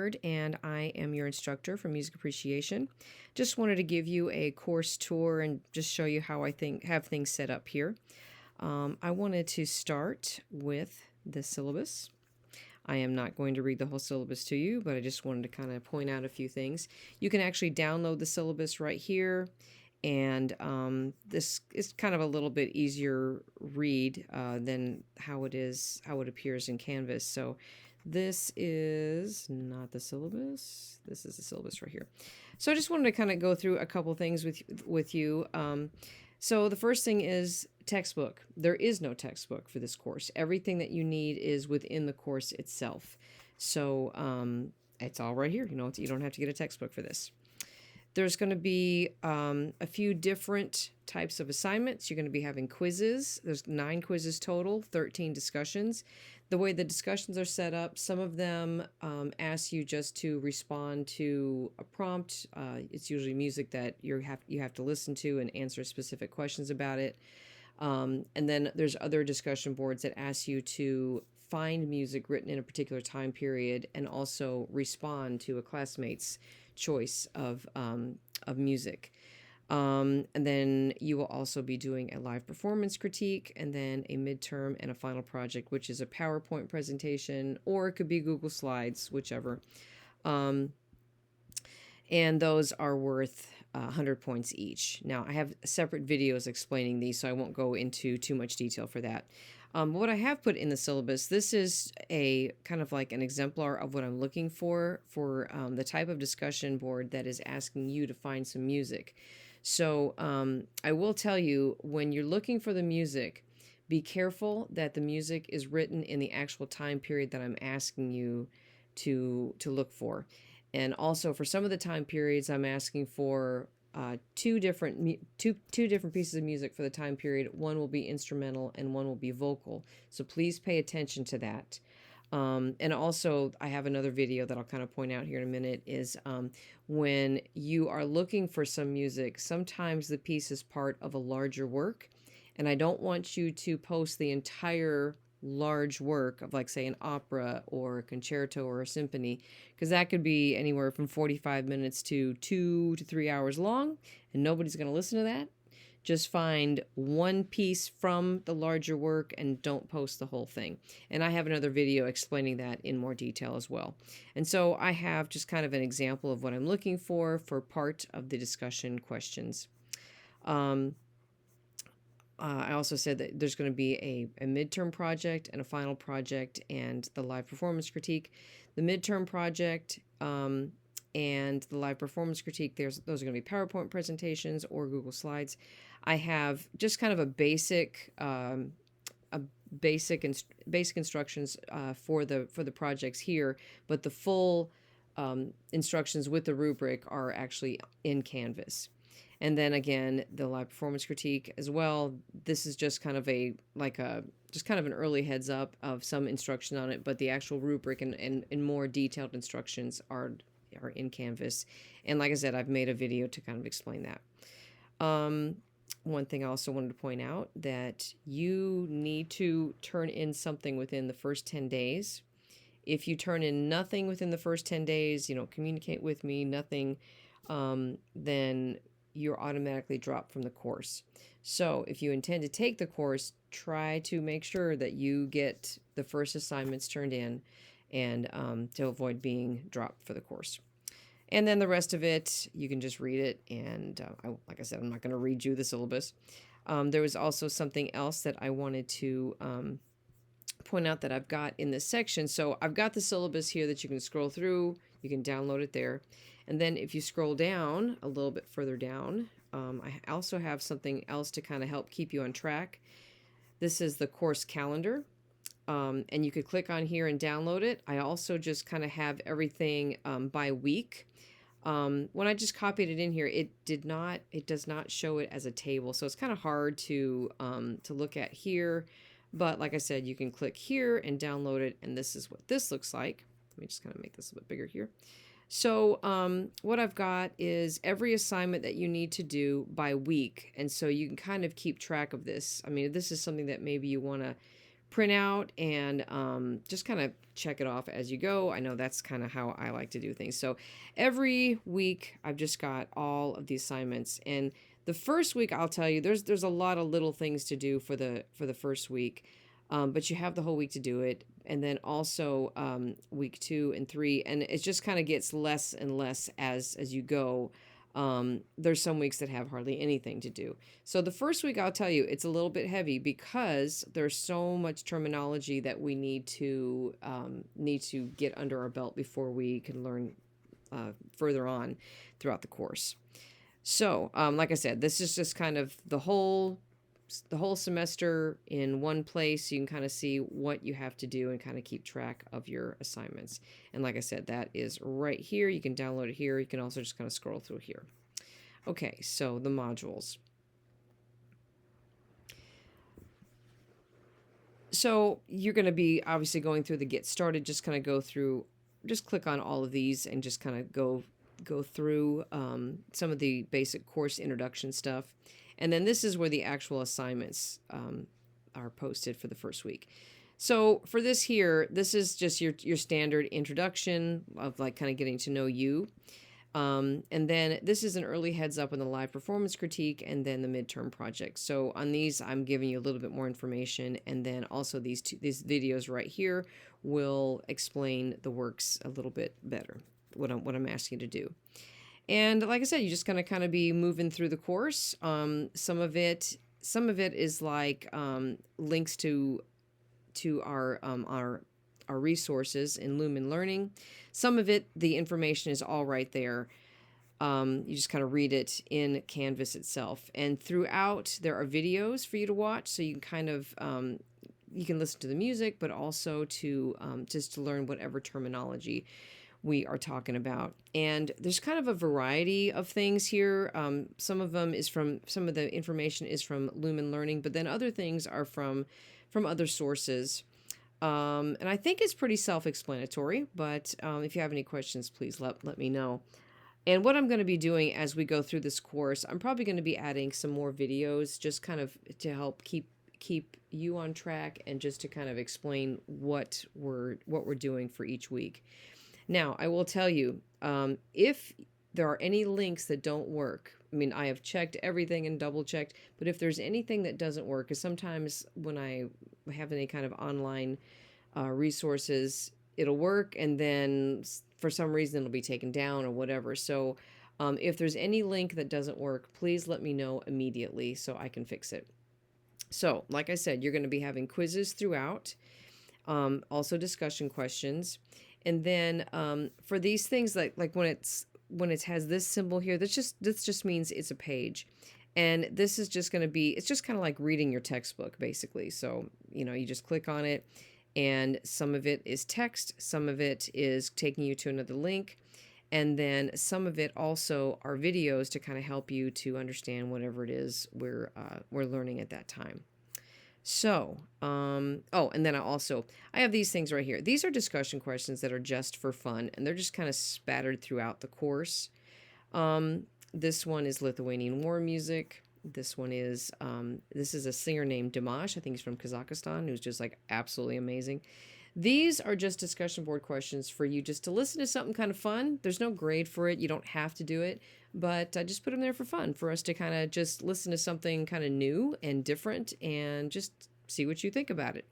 Bernard, and I am your instructor for music appreciation. Just wanted to give you a course tour and just show you how I have things set up here. I wanted to start with the syllabus. I am not going to read the whole syllabus to you, but I just wanted to kind of point out a few things. You can actually download the syllabus right here, and this is kind of a little bit easier read than how it appears in Canvas. So this is not the syllabus. This is the syllabus right here. So I just wanted to kind of go through a couple things with you. So the first thing is textbook. There is no textbook for this course. Everything that you need is within the course itself. So it's all right here. You know, you don't have to get a textbook for this. There's going to be a few different types of assignments. You're going to be having quizzes. There's 9 quizzes total, 13 discussions. The way the discussions are set up, some of them ask you just to respond to a prompt. It's usually music that you have to listen to and answer specific questions about it. And then there's other discussion boards that ask you to find music written in a particular time period and also respond to a classmate's choice of music. And then you will also be doing a live performance critique, and then a midterm and a final project, which is a PowerPoint presentation, or it could be Google Slides, whichever. And those are worth 100 points each. Now, I have separate videos explaining these, so I won't go into too much detail for that. What I have put in the syllabus, this is a kind of like an exemplar of what I'm looking for the type of discussion board that is asking you to find some music. So I will tell you, when you're looking for the music, be careful that the music is written in the actual time period that I'm asking you to look for. And also for some of the time periods, I'm asking for two different pieces of music for the time period. One will be instrumental and one will be vocal. So please pay attention to that. And also, I have another video that I'll kind of point out here in a minute, is when you are looking for some music, sometimes the piece is part of a larger work, and I don't want you to post the entire large work of, like, say, an opera or a concerto or a symphony, because that could be anywhere from 45 minutes to 2 to 3 hours long, and nobody's going to listen to that. Just find one piece from the larger work and don't post the whole thing. And I have another video explaining that in more detail as well. And so I have just kind of an example of what I'm looking for part of the discussion questions. I also said that there's going to be a midterm project and a final project and the live performance critique. The midterm project and the live performance critique, those are going to be PowerPoint presentations or Google Slides. I have just kind of a basic instructions for the projects here, but the full instructions with the rubric are actually in Canvas. And then again, the live performance critique as well. This is just kind of an early heads up of some instruction on it, but the actual rubric and more detailed instructions are in Canvas. And like I said, I've made a video to kind of explain that. One thing I also wanted to point out, that you need to turn in something within the first 10 days. If you turn in nothing within the first 10 days, you don't communicate with me, nothing, then you're automatically dropped from the course. So if you intend to take the course, try to make sure that you get the first assignments turned in, and to avoid being dropped for the course. And then the rest of it, you can just read it. And like I said, I'm not going to read you the syllabus. There was also something else that I wanted to point out that I've got in this section. So I've got the syllabus here that you can scroll through. You can download it there. And then if you scroll down a little bit further down, I also have something else to kind of help keep you on track. This is the course calendar. And you could click on here and download it. I also just kind of have everything by week. When I just copied it in here, it does not show it as a table. So it's kind of hard to look at here. But like I said, you can click here and download it. And this is what this looks like. Let me just kind of make this a bit bigger here. So what I've got is every assignment that you need to do by week. And so you can kind of keep track of this. I mean, this is something that maybe you want to print out and just kind of check it off as you go. I know that's kind of how I like to do things. So every week I've just got all of the assignments, and the first week I'll tell you there's a lot of little things to do for the first week, but you have the whole week to do it, and then also week 2 and 3, and it just kind of gets less and less as you go. There's some weeks that have hardly anything to do. So the first week, I'll tell you, it's a little bit heavy because there's so much terminology that we need to get under our belt before we can learn further on throughout the course. So, like I said, this is just kind of the whole semester in one place. You can kind of see what you have to do and kind of keep track of your assignments. And like I said, that is right here. You can download it here. You can also just kind of scroll through here. Okay, so the modules. So you're going to be obviously going through the Get Started. Just kind of go through, just click on all of these and just kind of go through some of the basic course introduction stuff. And then this is where the actual assignments are posted for the first week. So for this here, this is just your standard introduction of like kind of getting to know you. And then this is an early heads up on the live performance critique and then the midterm project. So on these, I'm giving you a little bit more information. And then also these videos right here will explain the works a little bit better, what I'm asking you to do. And like I said, you're just going to kind of be moving through the course. Some of it is like links to our resources in Lumen Learning. Some of it, the information is all right there. You just kind of read it in Canvas itself. And throughout, there are videos for you to watch, so you can kind of you can listen to the music, but also to just to learn whatever terminology we are talking about. And there's kind of a variety of things here. Some of the information is from Lumen Learning, but then other things are from other sources. And I think it's pretty self-explanatory, but if you have any questions, please let me know. And what I'm going to be doing as we go through this course, I'm probably going to be adding some more videos just kind of to help keep you on track and just to kind of explain what we're doing for each week. Now, I will tell you, if there are any links that don't work, I mean, I have checked everything and double checked, but if there's anything that doesn't work, because sometimes when I have any kind of online resources, it'll work, and then for some reason it'll be taken down or whatever. So if there's any link that doesn't work, please let me know immediately so I can fix it. So, like I said, you're going to be having quizzes throughout, also discussion questions. And then for these things, like when it has this symbol here, this just means it's a page. And this is just going to be, it's just kind of like reading your textbook, basically. So, you just click on it, and some of it is text, some of it is taking you to another link, and then some of it also are videos to kind of help you to understand whatever it is we're learning at that time. So, oh, and then I have these things right here. These are discussion questions that are just for fun, and they're just kind of spattered throughout the course. This one is Lithuanian war music. This one is, this is a singer named Dimash. I think he's from Kazakhstan, who's just like absolutely amazing. These are just discussion board questions for you just to listen to something kind of fun. There's no grade for it. You don't have to do it, but I just put them there for fun, for us to kind of just listen to something kind of new and different and just see what you think about it.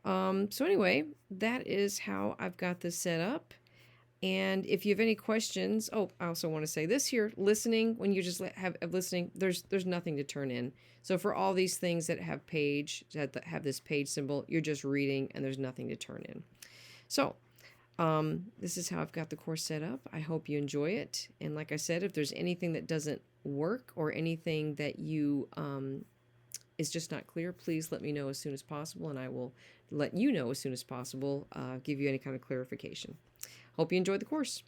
So anyway, that is how I've got this set up. And if you have any questions, oh, I also want to say this here, listening, when you just have listening, there's nothing to turn in. So for all these things that have have this page symbol, you're just reading and there's nothing to turn in. So this is how I've got the course set up. I hope you enjoy it. And like I said, if there's anything that doesn't work or anything that you is just not clear, please let me know as soon as possible, and I will let you know as soon as possible, give you any kind of clarification. Hope you enjoyed the course.